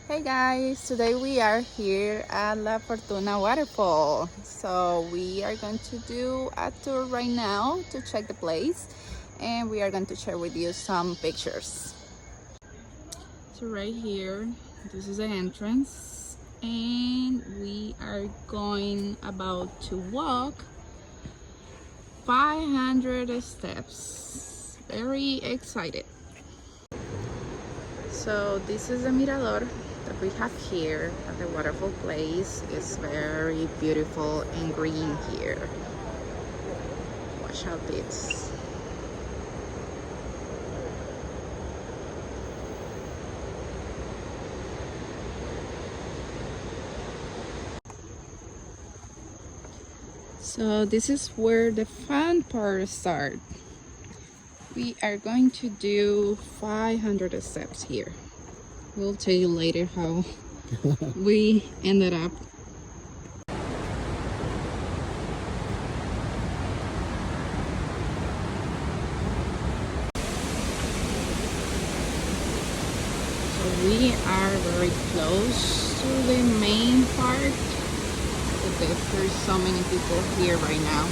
Hey guys, today we are here at La Fortuna Waterfall. So we are going to do a tour right now to check the place, and we are going to share with you some pictures. So right here, this is the entrance, and we are going about to walk 500 steps. Very excited. So this is the mirador that we have here at the waterfall place. It's very beautiful and green here. Watch out this. So this is where the fun part starts. We are going to do 500 steps here. We'll tell you later how we ended up. So we are very close to the main part. There's so many people here right now.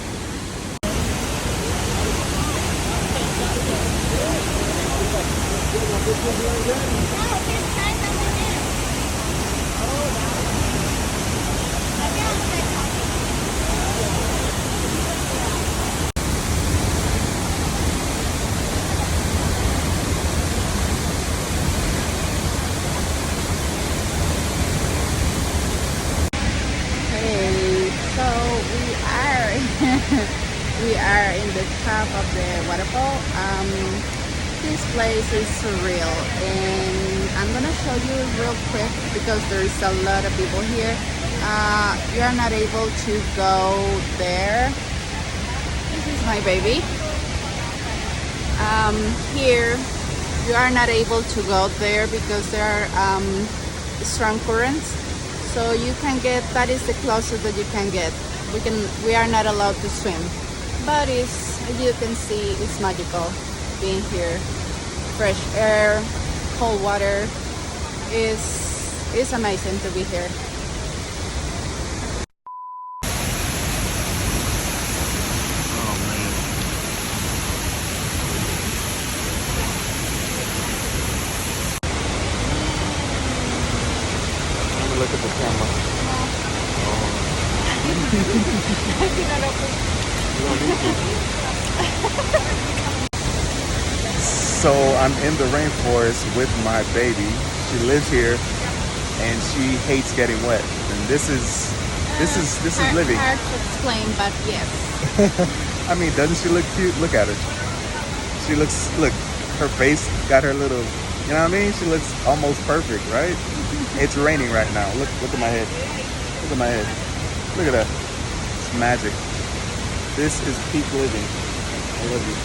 Hey, so we are in the top of the waterfall. This place is surreal, and I'm gonna show you real quick because there's a lot of people here. You are not able to go there. This is my baby. Here you are not able to go there because there are strong currents. So you can get, that is the closest that you can get. We are not allowed to swim, but it's, as you can see, it's magical being here. Fresh air, cold water, is amazing to be here. Look at the camera. So I'm in the rainforest with my baby. She lives here and she hates getting wet. And this is living. Hard to explain, but yes. I mean, doesn't she look cute? Look at her. She looks, look, her face got her little, you know what I mean? She looks almost perfect, right? It's raining right now. Look at my head. Look at my head. Look at that. It's magic. This is peak living. I love you.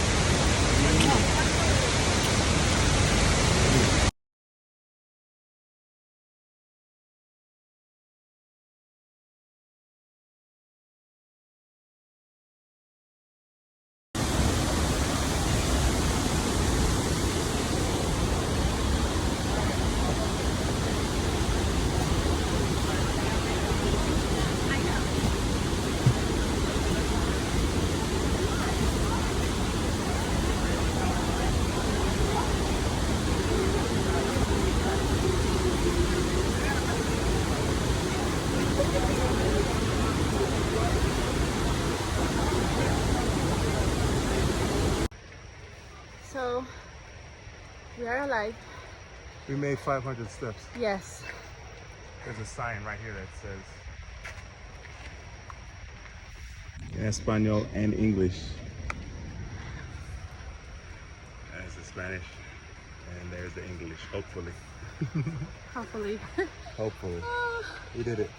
So we are alive. We made 500 steps. Yes. There's a sign right here that says in Espanol and English. There's the Spanish and there's the English, hopefully. Hopefully. Hopefully. We did it.